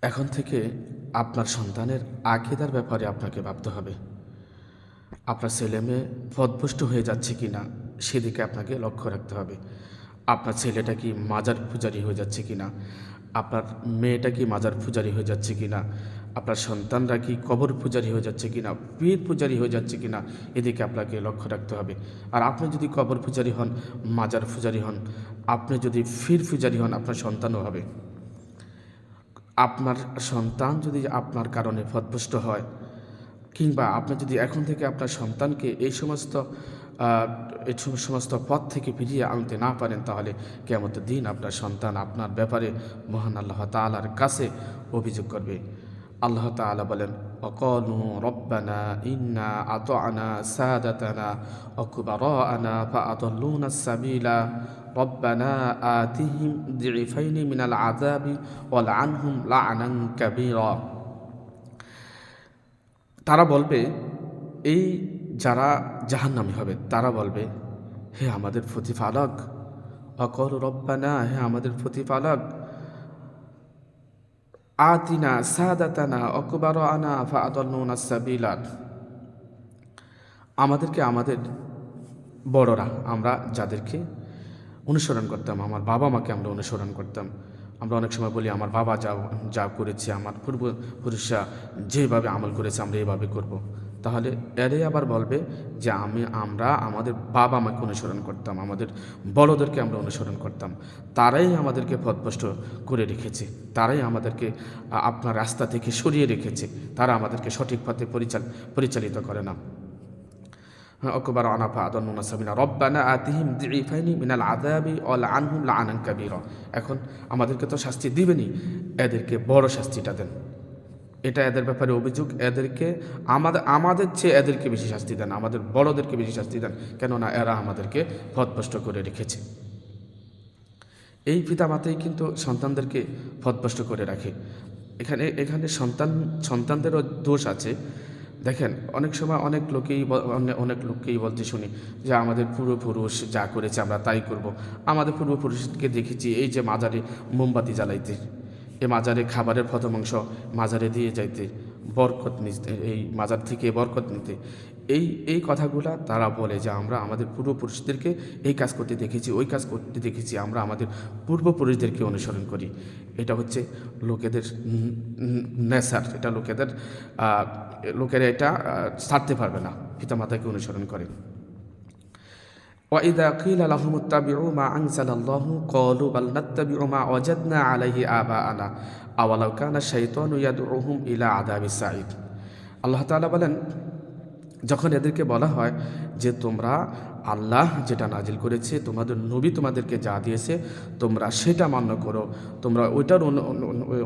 এখন থেকে আপনার সন্তানের আকীদার ব্যাপারে আপনাকে ভাবতে হবে। আপনার ছেলেমেয়ে পথভ্রষ্ট হয়ে যাচ্ছে কি না সেদিকে আপনাকে লক্ষ্য রাখতে হবে। আপনার ছেলেটা কি মাজার পূজারী হয়ে যাচ্ছে কি না, আপনার মেয়েটা কি মাজার পূজারী হয়ে যাচ্ছে কি না, আপনার সন্তানরা কি কবর পূজারী হয়ে যাচ্ছে কি না, পীর পূজারী হয়ে যাচ্ছে কি না, এদিকে আপনাকে লক্ষ্য রাখতে হবে। আর আপনি যদি কবর পূজারী হন, মাজার পূজারী হন, আপনি যদি পীর পূজারী হন, আপনার সন্তানও হবে। আপনার সন্তান যদি আপনার কারণে পথভ্রষ্ট হয়, কিংবা আপনি যদি এখন থেকে আপনার সন্তানকে আহ, এই সমস্ত পথ থেকে ফিরিয়ে আনতে না পারেন, তাহলে কিয়ামতের দিন আপনার সন্তান আপনার ব্যাপারে মহান আল্লাহ তাআলার কাছে অভিযোগ করবে। আল্লাহ তাআলা বলেন, অকলু রব্বানা ইন্না আতআনা সাদাতানা অকুবারানা ফাআদাল্লুনা সাবিলা রব্বানা আতিহিম যিফাইনি মিনাল আযাবি ওয়াল আনহুম লা'নান কাবীরা। তারা বলবে, এই যারা জাহান্নামী হবে তারা বলবে, হে আমাদের প্রতিপালক, অকল রব্বানা, হে আমাদের প্রতিপালক, আতিনা সাদাতানা অকবার আনা ফা আদল্লুনা সাবিলা, আমাদেরকে আমাদের বড়রা, আমরা যাদেরকে অনুসরণ করতাম, আমার বাবা মাকে আমরা অনুসরণ করতাম। আমরা অনেক সময় বলি আমার বাবা যা যা করেছে, আমার পূর্বপুরুষরা যেভাবে আমল করেছে আমরা এভাবে করব। তাহলে এরাই আবার বলবে যে আমরা আমাদের বাবা মাকে অনুসরণ করতাম, আমাদের বড়দেরকে আমরা অনুসরণ করতাম, তারাই আমাদেরকে পথভ্রষ্ট করে রেখেছে, তারাই আমাদেরকে আপনার রাস্তা থেকে সরিয়ে রেখেছে, তারা আমাদেরকে সঠিক পথে পরিচালিত করে না। অকবার আনাফা আদন্নুনা সাবিনা রব্বানা আতিহিম যিফাইনি মিনাল আযাবি ওয়াল আনহুম লা'নান কাবীরা। এখন আমাদেরকে তো শাস্তি দিবেনই, এদেরকে বড় শাস্তিটা দেন। এটা এদের ব্যাপারে অভিযোগ, এদেরকে আমাদের চেয়ে এদেরকে বেশি শাস্তি দেন, আমাদের বড়দেরকে বেশি শাস্তি দেন, কেননা এরা আমাদেরকে পথভ্রষ্ট করে রেখেছে। এই পিতামাতাই কিন্তু সন্তানদেরকে পথভ্রষ্ট করে রাখে। এখানে এখানে সন্তানদেরও দোষ আছে। দেখেন, অনেক সময় অনেক লোককেই বলতে শুনি যে আমাদের পূর্বপুরুষ যা করেছে আমরা তাই করব। আমাদের পূর্বপুরুষকে দেখেছি এই যে মাজারে মোমবাতি জ্বালাইতে, এ মাজারে খাবারের প্রথমাংশ মাজারে দিয়ে যাইতে, বরকত নিতে, এই মাজার থেকে বরকত নিতে। এই কথাগুলা তারা বলে যে আমরা আমাদের পূর্বপুরুষদেরকে এই কাজ করতে দেখেছি, ওই কাজ করতে দেখেছি, আমরা আমাদের পূর্বপুরুষদেরকে অনুসরণ করি। এটা হচ্ছে লোকেদের নেচার, এটা লোকেরা এটা ছাড়তে পারবে না, পিতামাতাকে অনুসরণ করে। وإذا قيل لهم اتبعوا ما أنزل الله قالوا بل نتبع ما وجدنا عليه آباءنا أولو كان الشيطان يدعوهم إلى عذاب السعير। আল্লাহ তাআলা বলেন, যখন এদেরকে বলা হয় যে তোমরা আল্লাহ যেটা নাজিল করেছে, তোমাদের নবী তোমাদেরকে যা দিয়েছে তোমরা সেটা মান্য করো, তোমরা ওইটার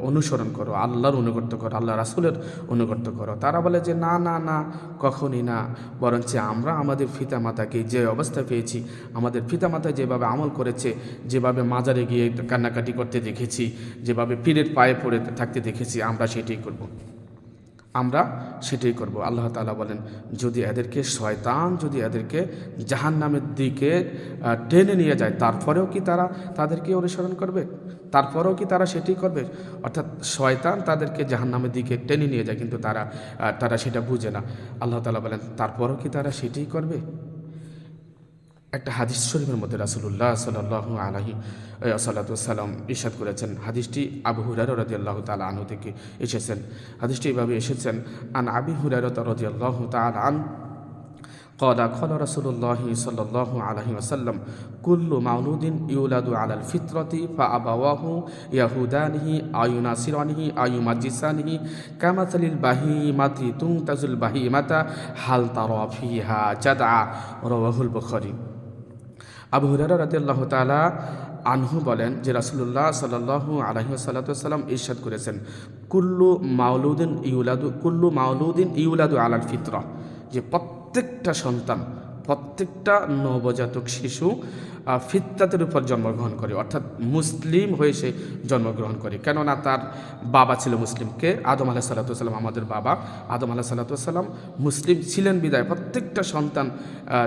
অনুসরণ করো, আল্লাহর অনুগত্য করো, আল্লাহ রাসূলের অনুগত্য করো, তারা বলে যে না না না, কখনই না, বরঞ্চ আমরা আমাদের পিতামাতাকে যে অবস্থা পেয়েছি, আমাদের পিতামাতা যেভাবে আমল করেছে, যেভাবে মাজারে গিয়ে কান্নাকাটি করতে দেখেছি, যেভাবে পীরের পায়ে পড়ে থাকতে দেখেছি, আমরা সেটাই করব। আল্লাহ তাআলা বলেন, যদি শয়তান যদি এদেরকে জাহান্নামের দিকে টেনে নিয়ে যায়, তারপরেও কি তারা তাদেরকে অনুসরণ করবে? তারপরেও কি তারা সেটাই করবে? অর্থাৎ শয়তান তাদেরকে জাহান্নামের দিকে টেনে নিয়ে যায়, কিন্তু তারা সেটা বুঝে না। আল্লাহ তাআলা বলেন, তারপরেও কি তারা সেটাই করবে? একটা হাদিস শরীফের মধ্যে রাসূলুল্লাহ সাল্লাল্লাহু আলাইহি ওয়াসাল্লাম ইরশাদ করেছেন। হাদিসটি আবু হুরায়রা রাদিয়াল্লাহু তাআলা আনহু থেকে এসেছেন। হাদিসটি এভাবে এসেছেন, আন আবি হুরায়রা রাদিয়াল্লাহু তাআলা আন قال قال رسول الله صلى الله عليه وسلم كل مولود يولد على الفطرة فأبواه يهودانه أو يناصرانه أو يمجسانه كمثل البهيمة تنتج البهيمة هل ترى فيها جدعا رواه البخاري। আবু হুরায়রা রাদিয়াল্লাহু তাআলা আনহু বলেন যে রাসূলুল্লাহ সাল্লাল্লাহু আলাইহি ওয়াসাল্লাম ইরশাদ করেছেন, কুল্লু মাউলুদিন ইউলাদু আলাল ফিতরা, যে প্রত্যেকটা সন্তান, প্রত্যেকটা নবজাতক শিশু ফিতরাতের উপর জন্মগ্রহণ করে, অর্থাৎ মুসলিম হয়ে সে জন্মগ্রহণ করে। কেননা তার বাবা ছিল মুসলিমকে, আদম আলাইহিসসালাম, আমাদের বাবা আদম আলাইহিসসালাম মুসলিম ছিলেন বিদায় প্রত্যেকটা সন্তান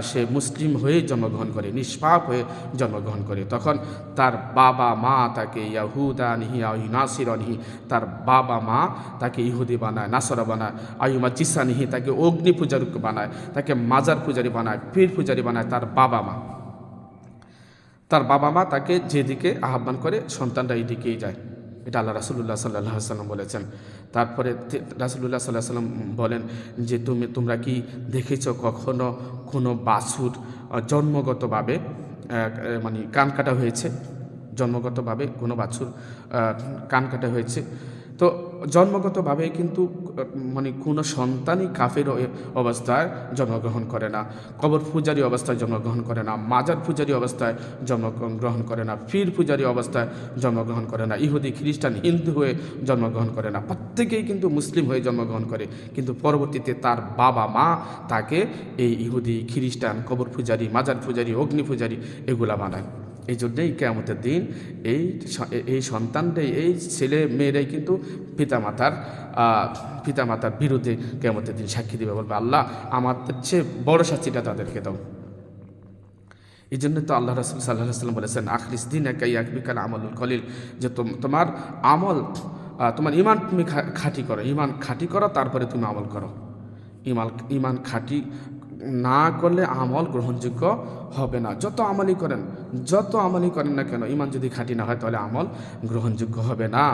সে মুসলিম হয়ে জন্মগ্রহণ করে, নিষ্পাপ হয়ে জন্মগ্রহণ করে। তখন তার বাবা মা তাকে ইয়াহুদানিহি নাসিরানিহি, তার বাবা মা তাকে ইহুদি বানায়, নাসরা বানায়, আইয়ুমাজ্জিসানিহি, তাকে অগ্নি পূজারী বানায়, তাকে মাজার পূজারী বানায়, পীর পূজারী বানায় তার বাবা মা। তার বাবা মা তাকে যেদিকে আহ্বান করে সন্তানরা এই দিকেই যায়। এটা আল্লাহ রাসূলুল্লাহ সাল্লাল্লাহু আলাইহি সাল্লাম বলেছেন। তারপরে রাসূলুল্লাহ সাল্লাল্লাহু আলাইহি সাল্লাম বলেন যে তোমরা কি দেখেছ কখনো কোনো বাছুর জন্মগতভাবে মানে কান কাটা হয়েছে? জন্মগতভাবে কোনো বাছুর কান কাটা হয়েছে? তো জন্মগতভাবে কিন্তু মানে কোনো সন্তানই কাফের অবস্থায় জন্মগ্রহণ করে না, কবর পূজারী অবস্থায় জন্মগ্রহণ করে না, মাজার পূজারী অবস্থায় জন্মগ্রহণ করে না, পীর পূজারী অবস্থায় জন্মগ্রহণ করে না, ইহুদি খ্রিস্টান হিন্দু হয়ে জন্মগ্রহণ করে না। প্রত্যেকেই কিন্তু মুসলিম হয়ে জন্মগ্রহণ করে, কিন্তু পরবর্তীতে তার বাবা মা তাকে এই ইহুদি খ্রিস্টান, কবর পূজারী, মাজার পূজারী, অগ্নি পূজারী এগুলা বানায়। এই জন্যেই কিয়ামতের দিন এই সন্তানটাই, এই ছেলে মেয়েরাই কিন্তু পিতামাতার বিরুদ্ধে কিয়ামতের দিন সাক্ষী দেবে, বলবে আল্লাহ আমাদের চেয়ে বড় শাস্তিটা তাদেরকে দাও। এই জন্য তো আল্লাহ রাসূল সাল্লাল্লাহু আলাইহি ওয়াসাল্লাম বলেছেন আখলিস দীনাকা ইয়াকবিকাল আমালুল কলিল, যে তোমার আমল, তোমার ইমান তুমি খাঁটি করো, ইমান খাঁটি করো, তারপরে তুমি আমল করো। ইমান খাঁটি না করলে আমল গ্রহণযোগ্য হবে না। যত আমলই করেন না কেন, ইমান যদি খাঁটি না হয় তাহলে আমল গ্রহণযোগ্য হবে না।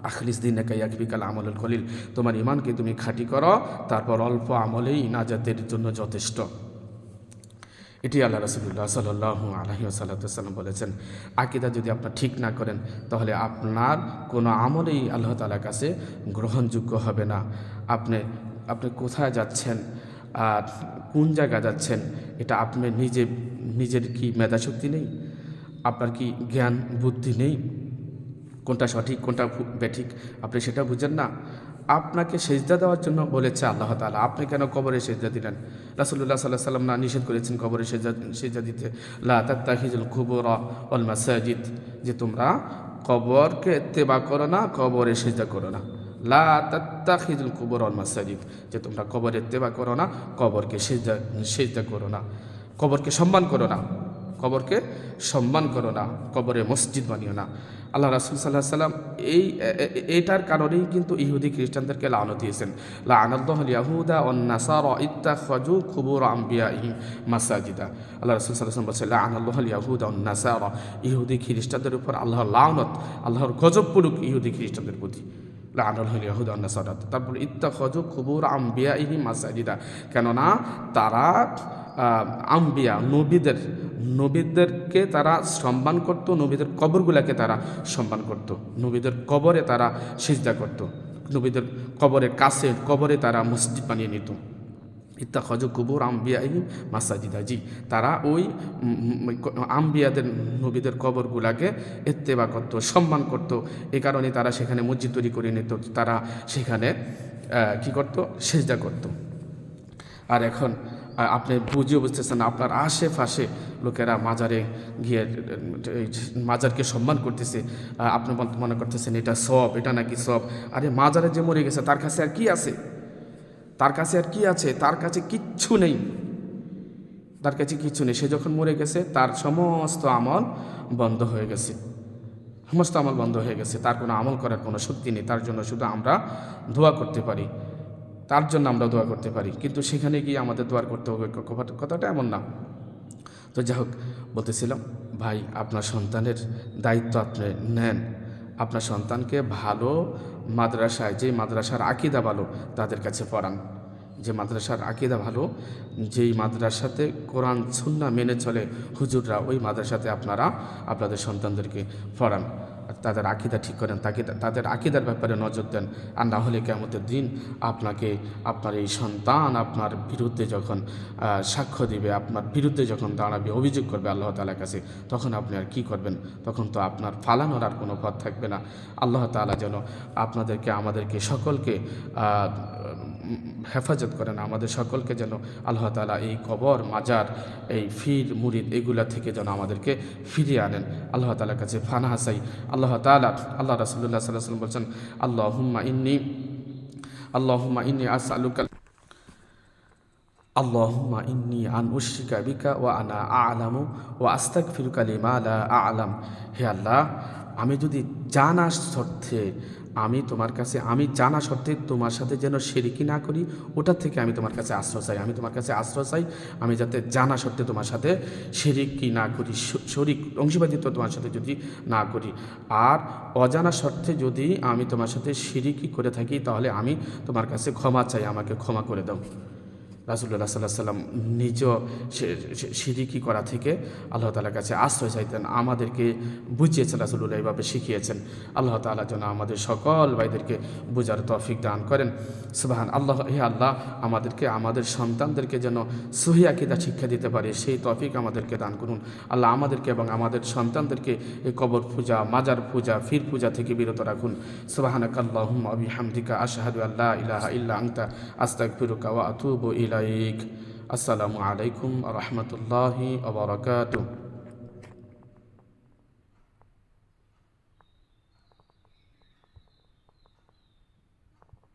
আখলিস দীনাকা ইয়াকবিকাল আমালুল কলিল, তোমার ইমানকে তুমি খাঁটি করো, তারপর অল্প আমলেই নাজাতের জন্য যথেষ্ট। এটি আল্লাহ রাসূলুল্লাহ সাল্লাল্লাহু আলাইহি ওয়াসাল্লাম বলেছেন। আকীদা যদি আপনার ঠিক না করেন তাহলে আপনার কোনো আমলেই আল্লাহ তাআলার কাছে গ্রহণযোগ্য হবে না। আপনি কোথায় যাচ্ছেন আর কোন জায়গা যাচ্ছেন, এটা আপনার নিজের কি মেধাশক্তি নেই? আপনার কি জ্ঞান বুদ্ধি নেই? কোনটা সঠিক কোনটা বেঠিক আপনি সেটা বুঝেন না? আপনাকে সেজদা দেওয়ার জন্য বলেছে আল্লাহ তাআলা, আপনি কেন কবরে সেজদা দিলেন? রাসূলুল্লাহ সাল্লাল্লাহু আলাইহি ওয়াসাল্লাম না নিষেধ করেছেন কবরে সেজদা দিতে? লা তাত্তাখিযুল কুবুর ওয়াল মাসাজিদ, যে তোমরা কবরকে ইত্তেবা করো না, কবরে সেজদা করো না। লা তাত্তাখিযুল কুবুর ওয়াল মাসাজিদ, যে তোমরা কবরে ইত্তেবা করো না, কবরকে সেজদা করো না, কবরকে সম্মান করো না, কবরকে সম্মান করো না, কবরে মসজিদ বানিও না। আল্লাহ রাসূল সাল্লাল্লাহু আলাইহি ওয়াসাল্লাম এইটার কারণেই কিন্তু ইহুদি খ্রিস্টানদেরকে লানত দিয়েছেন। লাআনাল্লাহুল ইয়াহুদা ওয়ান নাসারা ইত্তাখাযু কুবুর আমবিয়াইহিম মাসাজিদা। আল্লাহ রাসূল সাল্লাল্লাহু আলাইহি ওয়াসাল্লাম বলেছেন লাআনাল্লাহুল ইয়াহুদা ওয়ান নাসারা, ইহুদি খ্রিস্টানদের উপর আল্লাহর লানত, আল্লাহর গজব পড়ুক ইহুদি খ্রিস্টানদের প্রতি। লাআনাল্লাহুল ইয়াহুদা ওয়ান নাসারা, তারপর ইত্তাখাযু কুবুর আমবিয়াইহিম মাসাজিদা, কেননা তারা আম্বিয়া নবীদেরকে তারা সম্মান করত, নবীদের কবরগুলাকে তারা সম্মান করত, নবীদের কবরে তারা সিজদা করত, নবীদের কবরের কাছে কবরে তারা মসজিদ বানিয়ে নিত। ইত্তাখাযু কুবুর আমবিয়াইহিম মাসাজিদা, জি তারা ওই আম্বিয়াদের নবীদের কবরগুলাকে ইত্তেবা করত, সম্মান করত। এই কারণে তারা সেখানে মসজিদ তৈরি করে নিত, তারা সেখানে কি করত? সিজদা করত। আর এখন আপনি বুঝিয়ে বুঝতেছেন, আপনার আশেপাশে লোকেরা মাজারে গিয়ে মাজারকে সম্মান করতেছে, আপনি মনে করতেছেন এটা সব, এটা নাকি সব। আরে মাজারে যে মরে গেছে তার কাছে আর কি আছে? তার কাছে আর কি আছে? তার কাছে কিচ্ছু নেই, তার কাছে কিচ্ছু নেই। সে যখন মরে গেছে তার সমস্ত আমল বন্ধ হয়ে গেছে, সমস্ত আমল বন্ধ হয়ে গেছে, তার কোনো আমল করার কোনো শক্তি নেই। তার জন্য শুধু আমরা দোয়া করতে পারি, তার জন্য আমরা দোয়া করতে পারি, কিন্তু সেখানে গিয়ে আমাদের দোয়া করতে হবে, কথাটা এমন না। তো যাই হোক, বলতেছিলাম ভাই, আপনার সন্তানের দায়িত্ব আপনি নেন, আপনার সন্তানকে ভালো মাদ্রাসায়, যে মাদ্রাসার আকীদা ভালো তাদের কাছে পড়ান, যে মাদ্রাসার আকীদা ভালো, যেই মাদ্রাসাতে কোরআন সুন্নাহ মেনে চলে হুজুররা, ওই মাদ্রাসাতে আপনারা আপনাদের সন্তানদেরকে পড়ান, তাদের আকীদা ঠিক করেন, তাদের আকীদার ব্যাপারে নজর দেন। আর না হলে কিয়ামতের দিন আপনার এই সন্তান আপনার বিরুদ্ধে যখন সাক্ষ্য দিবে, আপনার বিরুদ্ধে যখন দাঁড়াবে, অভিযোগ করবে আল্লাহ তাআলার কাছে, তখন আপনি আর কী করবেন? তখন তো আপনার ফালানোর আর কোনো পথ থাকবে না। আল্লাহ তাআলা যেন আমাদেরকে সকলকে হেফাজত করেন, আমাদের সকলকে যেন আল্লাহ তাআলা এই কবর মাজার এই ফির মুরিদ এগুলা থেকে যেন আমাদেরকে ফিরিয়ে আনেন। আল্লাহ তাআলার কাছে ফানাহ চাই। আল্লাহ তাআলা, আল্লাহ রাসূলুল্লাহ সাল্লাল্লাহু আলাইহি ওয়াসাল্লাম বলছেন, আল্লাহুম্মা ইন্নী আসআলুকা আল্লাহুম্মা ইন্নী আন উশরিকা বিকা ওয়া আনা আ'লামু ওয়া আস্তাগফিরুকা লিমা লা আ'লাম। হে আল্লাহ, আমি যদি জানা সত্ত্বে আমি জানা সত্ত্বে তোমার সাথে যেন শিরকি না করি, ওটার থেকে আমি তোমার কাছে আশ্রয় চাই। আমি তোমার কাছে আশ্রয় চাই, আমি যাতে জানা সত্ত্বে তোমার সাথে শিরকি না করি, শরিক অংশীবাদিত্ব তোমার সাথে যদি না করি। আর অজানা সত্ত্বে যদি আমি তোমার সাথে শিরকি করে থাকি, তাহলে আমি তোমার কাছে ক্ষমা চাই, আমাকে ক্ষমা করে দাও। রাসূলুল্লাহ সাল্লাল্লাহু আলাইহি সাল্লাম নিজ শিরকি করা থেকে আল্লাহ তাআলার কাছে আশ্রয় চাইতেন, আমাদেরকে বুঝিয়েছেন, রাসূলুল্লাহ এইভাবে শিখিয়েছেন। আল্লাহ তাআলা যেন আমাদের সকল ভাইদেরকে বুঝার তৌফিক দান করেন। সুবহান আল্লাহ। হে আল্লাহ, আমাদেরকে আমাদের সন্তানদেরকে যেন সহি আকীদা শিক্ষা দিতে পারে, সেই তৌফিক আমাদেরকে দান করুন। আল্লাহ আমাদেরকে এবং আমাদের সন্তানদেরকে এই কবর পূজা, মাজার পূজা, ফির পূজা থেকে বিরত রাখুন। সুবহানাকাল্লাহুম্মা ওয়া বিহামদিকা আশহাদু আল্লা ইলাহা ইল্লা আনতা আস্তাগফিরুকা ওয়া আতুবু ইলাইক। আসসালামু আলাইকুম ওয়া রাহমাতুল্লাহি ওয়া বারাকাতুহু।